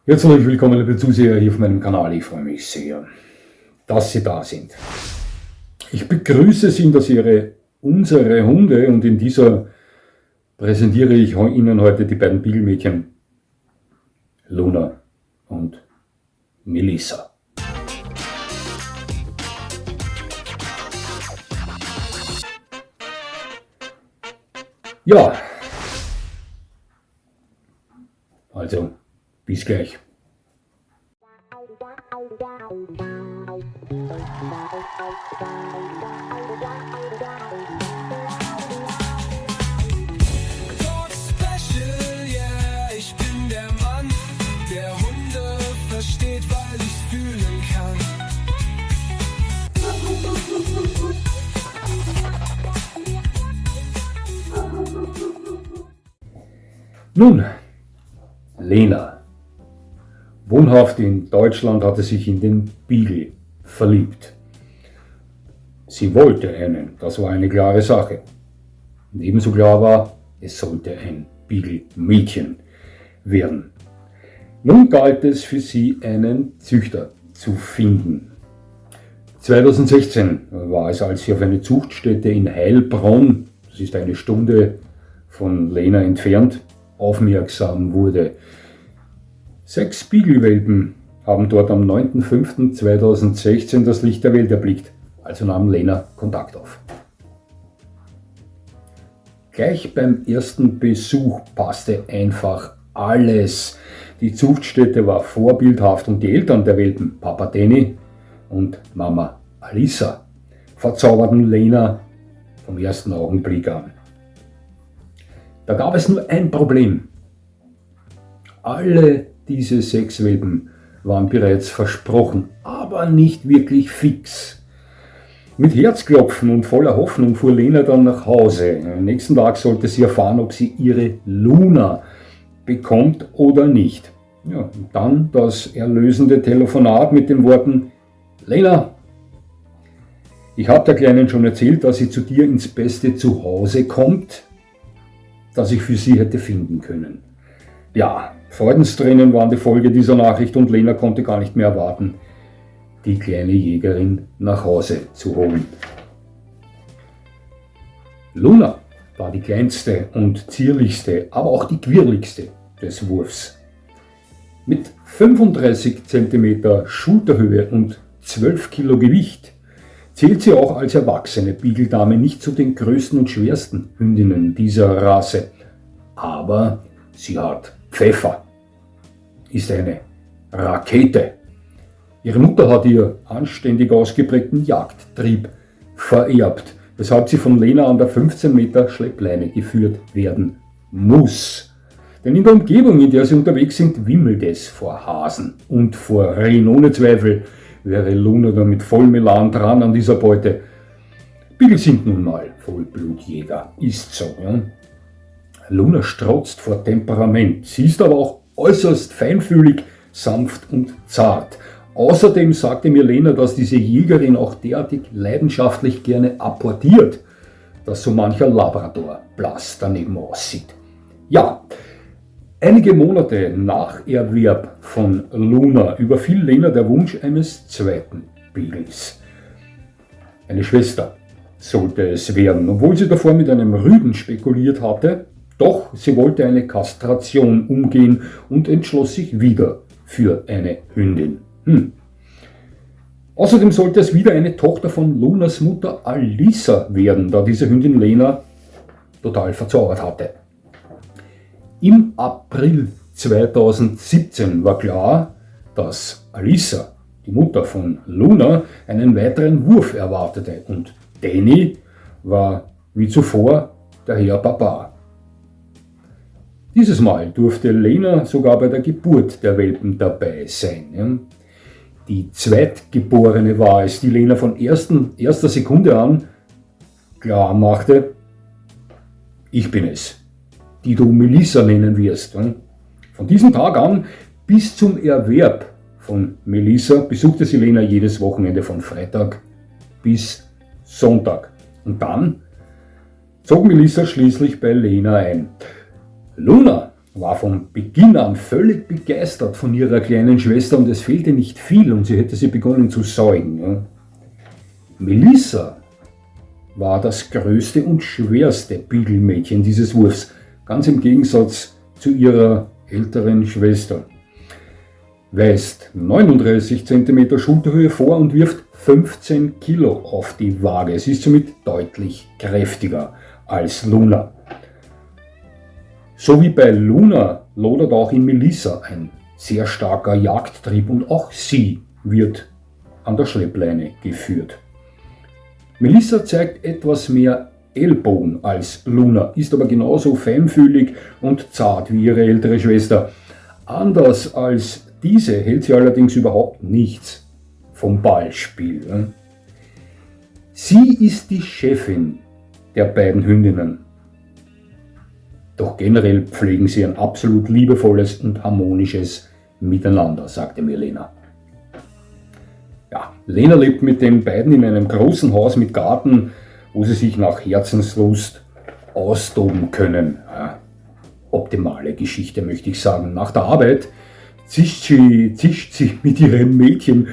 Herzlich willkommen, liebe Zuseher hier auf meinem Kanal. Ich freue mich sehr, dass Sie da sind. Ich begrüße Sie in der Serie Unsere Hunde und in dieser präsentiere ich Ihnen heute die beiden Beagle-Mädchen Luna und Melissa. Ja, also bis gleich. Dog Special, yeah, ich bin der Mann, der Hunde versteht, weil ich's fühlen kann. Nun, Lena. Wohnhaft in Deutschland hatte sich in den Beagle verliebt. Sie wollte einen, das war eine klare Sache. Und ebenso klar war, es sollte ein Beagle-Mädchen werden. Nun galt es für sie, einen Züchter zu finden. 2016 war es, als sie auf eine Zuchtstätte in Heilbronn, das ist eine Stunde von Lena entfernt, aufmerksam wurde. 6 Beagle-Welpen haben dort am 9.05.2016 das Licht der Welt erblickt, also nahm Lena Kontakt auf. Gleich beim ersten Besuch passte einfach alles. Die Zuchtstätte war vorbildhaft und die Eltern der Welpen, Papa Danny und Mama Alisa, verzauberten Lena vom ersten Augenblick an. Da gab es nur ein Problem. Alle diese 6 Welpen waren bereits versprochen, aber nicht wirklich fix. Mit Herzklopfen und voller Hoffnung fuhr Lena dann nach Hause. Am nächsten Tag sollte sie erfahren, ob sie ihre Luna bekommt oder nicht. Ja, und dann das erlösende Telefonat mit den Worten: Lena, ich habe der Kleinen schon erzählt, dass sie zu dir ins beste Zuhause kommt, das ich für sie hätte finden können. Ja, Freudenstränen waren die Folge dieser Nachricht und Lena konnte gar nicht mehr erwarten, die kleine Jägerin nach Hause zu holen. Luna war die kleinste und zierlichste, aber auch die quirligste des Wurfs. Mit 35 cm Schulterhöhe und 12 Kilo Gewicht zählt sie auch als erwachsene Beagle-Dame nicht zu den größten und schwersten Hündinnen dieser Rasse. Aber sie hat Pfeffer, ist eine Rakete. Ihre Mutter hat ihr anständig ausgeprägten Jagdtrieb vererbt, weshalb sie von Lena an der 15 Meter Schleppleine geführt werden muss. Denn in der Umgebung, in der sie unterwegs sind, wimmelt es vor Hasen und vor Rehen. Ohne Zweifel wäre Luna da mit vollem Elan dran an dieser Beute. Beagle sind nun mal Vollblutjäger, ist so. Ja? Luna strotzt vor Temperament, sie ist aber auch äußerst feinfühlig, sanft und zart. Außerdem sagte mir Lena, dass diese Jägerin auch derartig leidenschaftlich gerne apportiert, dass so mancher Labrador blass daneben aussieht. Ja, einige Monate nach Erwerb von Luna überfiel Lena der Wunsch eines zweiten Beagles. Eine Schwester sollte es werden, obwohl sie davor mit einem Rüden spekuliert hatte. Doch sie wollte eine Kastration umgehen und entschloss sich wieder für eine Hündin. Außerdem sollte es wieder eine Tochter von Lunas Mutter Alisa werden, da diese Hündin Lena total verzaubert hatte. Im April 2017 war klar, dass Alisa, die Mutter von Luna, einen weiteren Wurf erwartete und Danny war wie zuvor der Herr Papa. Dieses Mal durfte Lena sogar bei der Geburt der Welpen dabei sein. Die Zweitgeborene war es, die Lena von erster Sekunde an klar machte: Ich bin es, die du Melissa nennen wirst. Von diesem Tag an bis zum Erwerb von Melissa besuchte sie Lena jedes Wochenende von Freitag bis Sonntag. Und dann zog Melissa schließlich bei Lena ein. Luna war von Beginn an völlig begeistert von ihrer kleinen Schwester und es fehlte nicht viel und sie hätte sie begonnen zu säugen. Ja. Melissa war das größte und schwerste Beagle-Mädchen dieses Wurfs, ganz im Gegensatz zu ihrer älteren Schwester. Weist 39 cm Schulterhöhe vor und wirft 15 Kilo auf die Waage. Sie ist somit deutlich kräftiger als Luna. So wie bei Luna lodert auch in Melissa ein sehr starker Jagdtrieb und auch sie wird an der Schleppleine geführt. Melissa zeigt etwas mehr Ellbogen als Luna, ist aber genauso feinfühlig und zart wie ihre ältere Schwester. Anders als diese hält sie allerdings überhaupt nichts vom Ballspiel. Sie ist die Chefin der beiden Hündinnen. Doch generell pflegen sie ein absolut liebevolles und harmonisches Miteinander, sagte mir Lena. Ja, Lena lebt mit den beiden in einem großen Haus mit Garten, wo sie sich nach Herzenslust austoben können. Ja, optimale Geschichte, möchte ich sagen. Nach der Arbeit zischt sie mit ihren Mädchen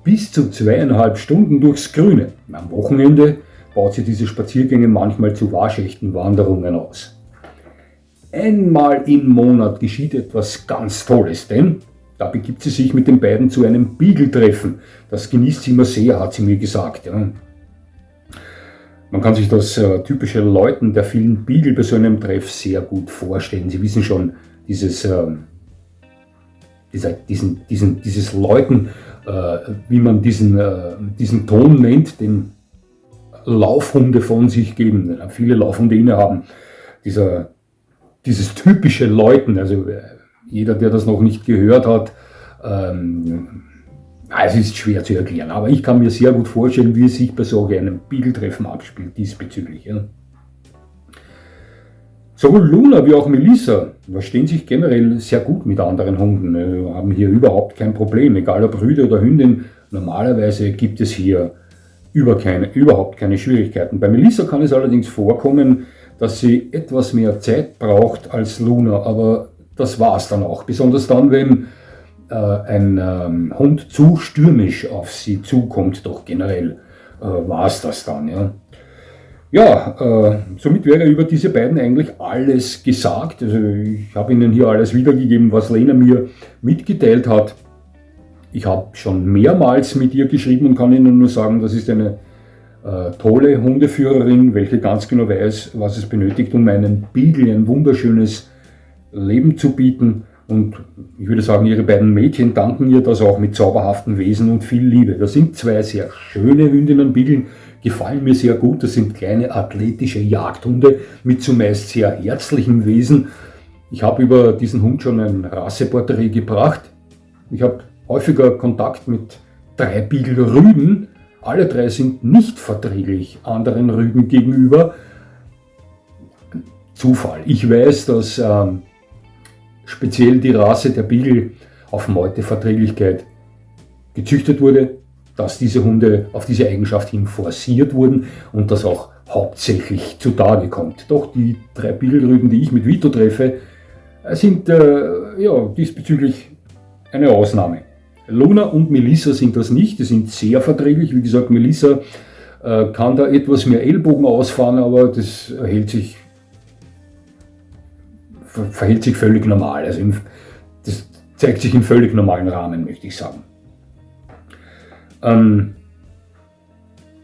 bis zu 2,5 Stunden durchs Grüne. Am Wochenende baut sie diese Spaziergänge manchmal zu waschechten Wanderungen aus. Einmal im Monat geschieht etwas ganz Tolles, denn da begibt sie sich mit den beiden zu einem Beagle-Treffen. Das genießt sie immer sehr, hat sie mir gesagt. Ja. Man kann sich das typische Läuten der vielen Beagle bei so einem Treff sehr gut vorstellen. Sie wissen schon, dieses Läuten, wie man diesen Ton nennt, den Laufhunde von sich geben, viele Laufhunde innehaben. Dieses typische Läuten, also jeder, der das noch nicht gehört hat, es ist schwer zu erklären, aber ich kann mir sehr gut vorstellen, wie es sich bei so einem Beagle-Treffen abspielt diesbezüglich. Ja. Sowohl Luna wie auch Melissa verstehen sich generell sehr gut mit anderen Hunden, haben hier überhaupt kein Problem, egal ob Rüde oder Hündin. Normalerweise gibt es hier überhaupt keine Schwierigkeiten. Bei Melissa kann es allerdings vorkommen, dass sie etwas mehr Zeit braucht als Luna, aber das war es dann auch. Besonders dann, wenn ein Hund zu stürmisch auf sie zukommt, doch generell war es das dann. Ja, somit wäre über diese beiden eigentlich alles gesagt. Also ich habe Ihnen hier alles wiedergegeben, was Lena mir mitgeteilt hat. Ich habe schon mehrmals mit ihr geschrieben und kann Ihnen nur sagen, das ist eine tolle Hundeführerin, welche ganz genau weiß, was es benötigt, um einen Beagle ein wunderschönes Leben zu bieten. Und ich würde sagen, ihre beiden Mädchen danken ihr das auch mit zauberhaften Wesen und viel Liebe. Das sind zwei sehr schöne Hündinnen, Beagle, gefallen mir sehr gut. Das sind kleine athletische Jagdhunde mit zumeist sehr herzlichem Wesen. Ich habe über diesen Hund schon ein Rasseporträt gebracht. Ich habe häufiger Kontakt mit 3 Beagle-Rüden. Alle 3 sind nicht verträglich anderen Rüden gegenüber. Zufall. Ich weiß, dass speziell die Rasse der Beagle auf Meuteverträglichkeit gezüchtet wurde, dass diese Hunde auf diese Eigenschaft hin forciert wurden und das auch hauptsächlich zutage kommt. Doch die 3 Beagle-Rüden, die ich mit Vito treffe, sind diesbezüglich eine Ausnahme. Luna und Melissa sind das nicht, die sind sehr verträglich. Wie gesagt, Melissa kann da etwas mehr Ellbogen ausfahren, aber das verhält sich völlig normal. Also das zeigt sich im völlig normalen Rahmen, möchte ich sagen.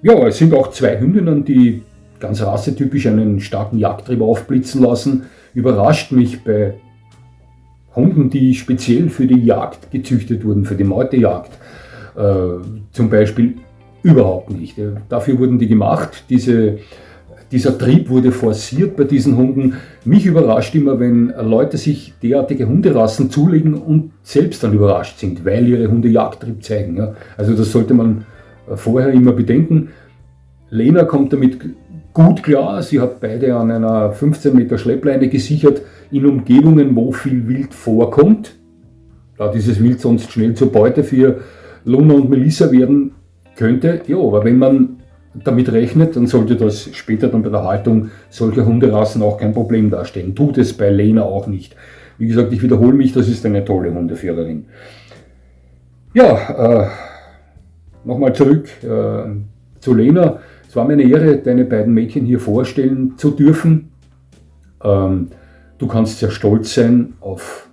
Es sind auch 2 Hündinnen, die ganz rassetypisch einen starken Jagdtrieb aufblitzen lassen. Überrascht mich bei Hunden, die speziell für die Jagd gezüchtet wurden, für die Meutejagd zum Beispiel, überhaupt nicht. Dafür wurden die gemacht. Dieser Trieb wurde forciert bei diesen Hunden. Mich überrascht immer, wenn Leute sich derartige Hunderassen zulegen und selbst dann überrascht sind, weil ihre Hunde Jagdtrieb zeigen. Ja. Also das sollte man vorher immer bedenken. Lena kommt damit gut klar. Sie hat beide an einer 15 Meter Schleppleine gesichert in Umgebungen, wo viel Wild vorkommt. Da dieses Wild sonst schnell zur Beute für Luna und Melissa werden könnte. Ja, aber wenn man damit rechnet, dann sollte das später dann bei der Haltung solcher Hunderassen auch kein Problem darstellen. Tut es bei Lena auch nicht. Wie gesagt, ich wiederhole mich, das ist eine tolle Hundeführerin. Ja, nochmal zurück zu Lena. Es war mir eine Ehre, deine beiden Mädchen hier vorstellen zu dürfen. Du kannst sehr stolz sein auf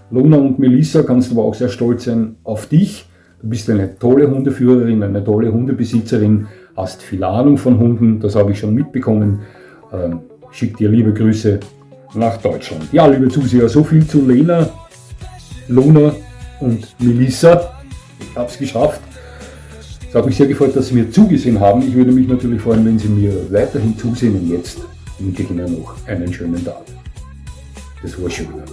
Luna und Melissa, kannst aber auch sehr stolz sein auf dich. Du bist eine tolle Hundeführerin, eine tolle Hundebesitzerin, hast viel Ahnung von Hunden, das habe ich schon mitbekommen. Schick dir liebe Grüße nach Deutschland. Ja, liebe Zuseher, so viel zu Lena, Luna und Melissa. Ich habe es geschafft. Es hat mich sehr gefreut, dass Sie mir zugesehen haben. Ich würde mich natürlich freuen, wenn Sie mir weiterhin zusehen. Und jetzt wünsche ich Ihnen noch einen schönen Tag. Das war's schon wieder.